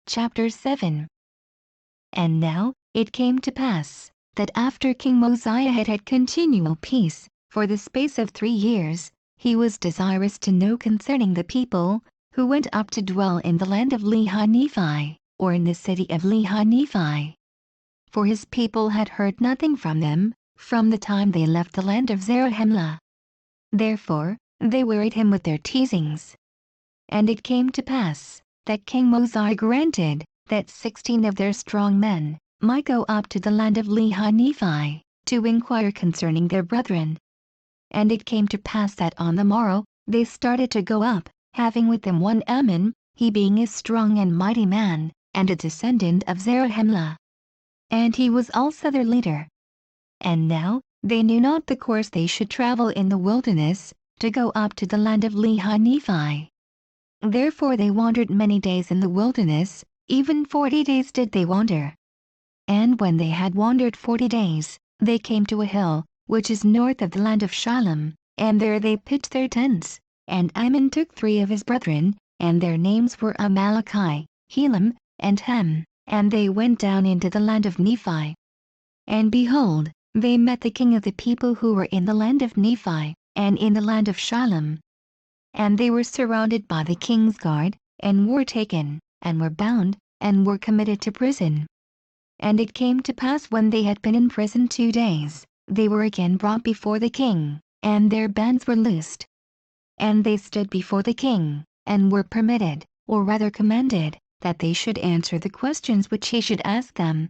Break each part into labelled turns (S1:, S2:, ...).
S1: Chapter 7. And now it came to pass, that after King Mosiah had had continual peace, for the space of 3 years, he was desirous to know concerning the people, who went up to dwell in the land of Lehi-Nephi, or in the city of Lehi-Nephi. For his people had heard nothing from them, from the time they left the land of Zarahemla. Therefore they wearied him with their teasings. And it came to pass, that King Mosiah granted, that 16 of their strong men might go up to the land of Lehi-Nephi, to inquire concerning their brethren. And it came to pass that on the morrow they started to go up, having with them one Ammon, he being a strong and mighty man, and a descendant of Zarahemla. And he was also their leader. And now they knew not the course they should travel in the wilderness, to go up to the land of Lehi-Nephi. Therefore they wandered many days in the wilderness, even 40 days did they wander. And when they had wandered 40 days, they came to a hill, which is north of the land of Shalom, and there they pitched their tents. And Ammon took 3 of his brethren, and their names were Amaleki, Helam, and Hem, and they went down into the land of Nephi. And behold, they met the king of the people who were in the land of Nephi, and in the land of Shalom. And they were surrounded by the king's guard, and were taken, and were bound, and were committed to prison. And it came to pass when they had been in prison 2 days, they were again brought before the king, and their bands were loosed. And they stood before the king, and were permitted, or rather commanded, that they should answer the questions which he should ask them.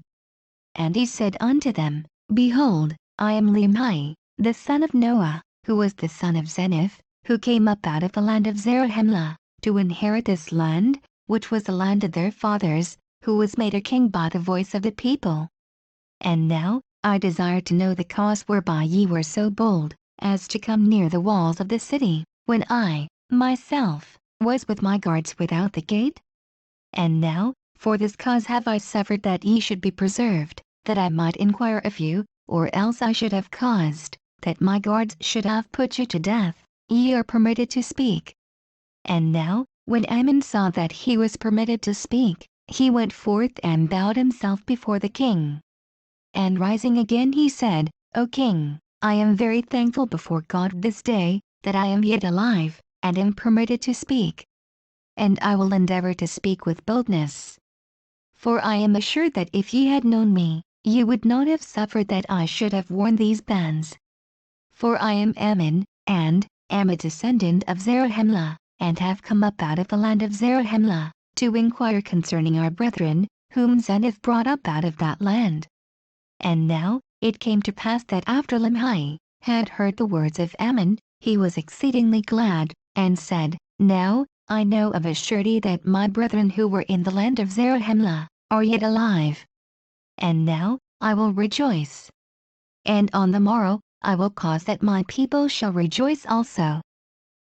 S1: And he said unto them, Behold, I am Limhi, the son of Noah, who was the son of Zeniff, who came up out of the land of Zarahemla, to inherit this land, which was the land of their fathers, who was made a king by the voice of the people. And now I desire to know the cause whereby ye were so bold, as to come near the walls of the city, when I, myself, was with my guards without the gate? And now, for this cause have I suffered that ye should be preserved, that I might inquire of you, or else I should have caused, that my guards should have put you to death. Ye are permitted to speak. And now, when Ammon saw that he was permitted to speak, he went forth and bowed himself before the king. And rising again he said, O king, I am very thankful before God this day, that I am yet alive, and am permitted to speak. And I will endeavor to speak with boldness. For I am assured that if ye had known me, ye would not have suffered that I should have worn these bands. For I am Ammon, and am a descendant of Zarahemla, and have come up out of the land of Zarahemla, to inquire concerning our brethren, whom Zeniff brought up out of that land. And now it came to pass that after Limhi had heard the words of Ammon, he was exceedingly glad, and said, Now I know of a surety that my brethren who were in the land of Zarahemla are yet alive. And now I will rejoice. And on the morrow I will cause that my people shall rejoice also.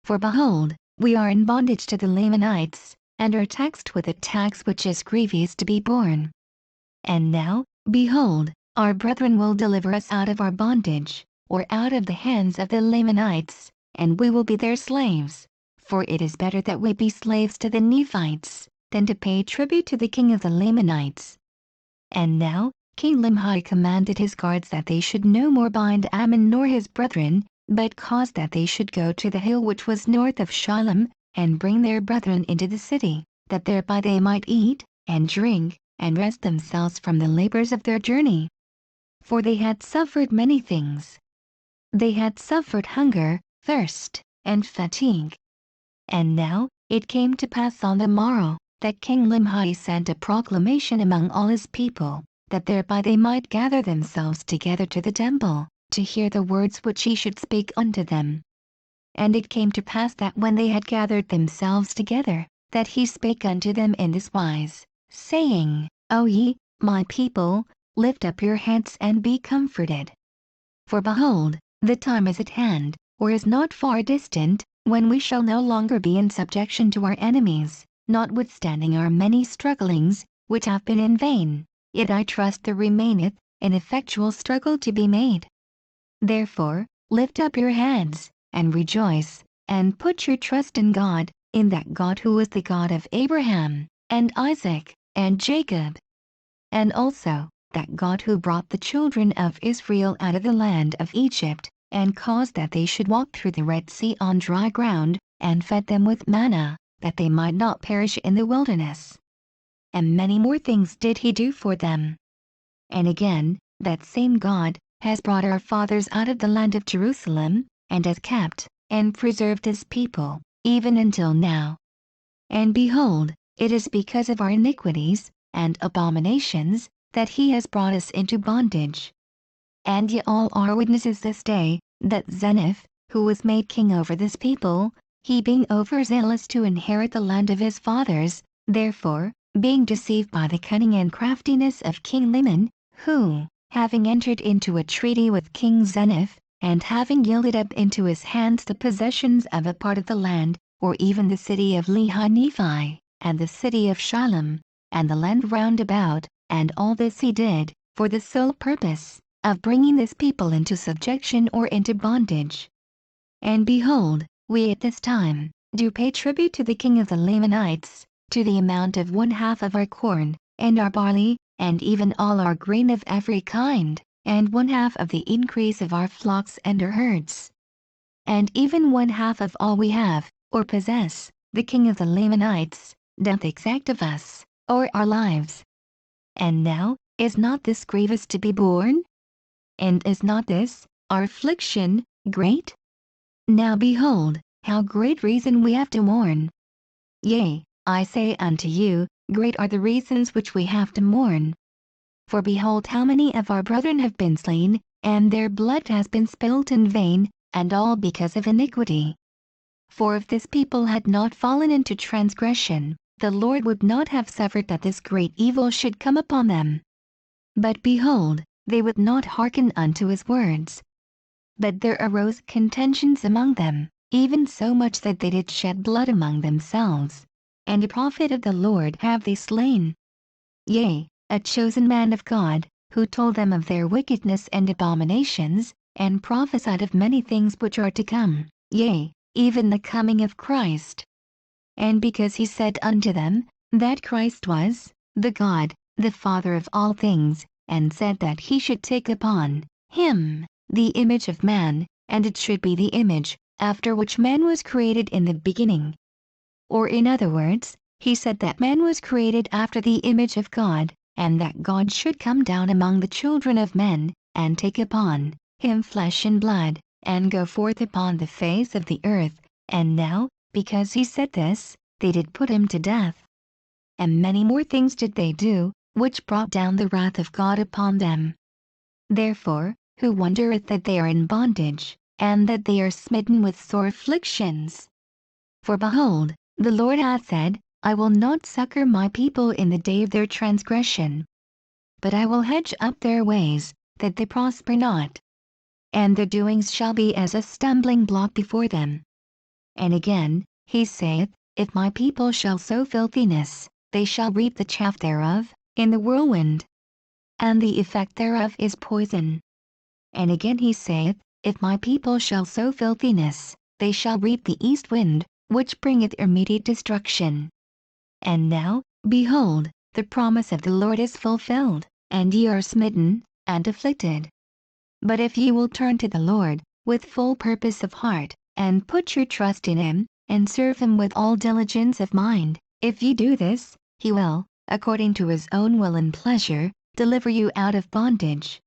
S1: For behold, we are in bondage to the Lamanites, and are taxed with a tax which is grievous to be borne. And now, behold, our brethren will deliver us out of our bondage, or out of the hands of the Lamanites, and we will be their slaves. For it is better that we be slaves to the Nephites, than to pay tribute to the king of the Lamanites. And now King Limhi commanded his guards that they should no more bind Ammon nor his brethren, but caused that they should go to the hill which was north of Shalom, and bring their brethren into the city, that thereby they might eat, and drink, and rest themselves from the labors of their journey. For they had suffered many things. They had suffered hunger, thirst, and fatigue. And now it came to pass on the morrow, that King Limhi sent a proclamation among all his people, that thereby they might gather themselves together to the temple, to hear the words which he should speak unto them. And it came to pass that when they had gathered themselves together, that he spake unto them in this wise, saying, O ye, my people, lift up your heads and be comforted. For behold, the time is at hand, or is not far distant, when we shall no longer be in subjection to our enemies, notwithstanding our many strugglings, which have been in vain. Yet I trust there remaineth an effectual struggle to be made. Therefore, lift up your heads, and rejoice, and put your trust in God, in that God who is the God of Abraham, and Isaac, and Jacob. And also, that God who brought the children of Israel out of the land of Egypt, and caused that they should walk through the Red Sea on dry ground, and fed them with manna, that they might not perish in the wilderness. And many more things did he do for them. And again, that same God has brought our fathers out of the land of Jerusalem, and has kept and preserved his people, even until now. And behold, it is because of our iniquities and abominations that he has brought us into bondage. And ye all are witnesses this day, that Zeniff, who was made king over this people, he being overzealous to inherit the land of his fathers, therefore, being deceived by the cunning and craftiness of King Liman, who, having entered into a treaty with King Zeniff, and having yielded up into his hands the possessions of a part of the land, or even the city of Lehi-Nephi, and the city of Shalem, and the land round about, and all this he did, for the sole purpose of bringing this people into subjection or into bondage. And behold, we at this time do pay tribute to the king of the Lamanites, to the amount of 1/2 of our corn, and our barley, and even all our grain of every kind, and 1/2 of the increase of our flocks and our herds. And even 1/2 of all we have, or possess, the king of the Lamanites doth exact of us, or our lives. And now, is not this grievous to be borne? And is not this, our affliction, great? Now behold, how great reason we have to mourn. Yea, I say unto you, great are the reasons which we have to mourn. For behold how many of our brethren have been slain, and their blood has been spilt in vain, and all because of iniquity. For if this people had not fallen into transgression, the Lord would not have suffered that this great evil should come upon them. But behold, they would not hearken unto his words. But there arose contentions among them, even so much that they did shed blood among themselves. And a prophet of the Lord have they slain. Yea, a chosen man of God, who told them of their wickedness and abominations, and prophesied of many things which are to come, yea, even the coming of Christ. And because he said unto them, that Christ was the God, the Father of all things, and said that he should take upon him the image of man, and it should be the image after which man was created in the beginning. Or in other words, he said that man was created after the image of God, and that God should come down among the children of men, and take upon him flesh and blood, and go forth upon the face of the earth. And now, because he said this, they did put him to death. And many more things did they do, which brought down the wrath of God upon them. Therefore, who wondereth that they are in bondage, and that they are smitten with sore afflictions? For behold, the Lord hath said, I will not succor my people in the day of their transgression, but I will hedge up their ways, that they prosper not. And their doings shall be as a stumbling block before them. And again, he saith, if my people shall sow filthiness, they shall reap the chaff thereof, in the whirlwind. And the effect thereof is poison. And again he saith, if my people shall sow filthiness, they shall reap the east wind, which bringeth immediate destruction. And now, behold, the promise of the Lord is fulfilled, and ye are smitten, and afflicted. But if ye will turn to the Lord, with full purpose of heart, and put your trust in him, and serve him with all diligence of mind, if ye do this, he will, according to his own will and pleasure, deliver you out of bondage,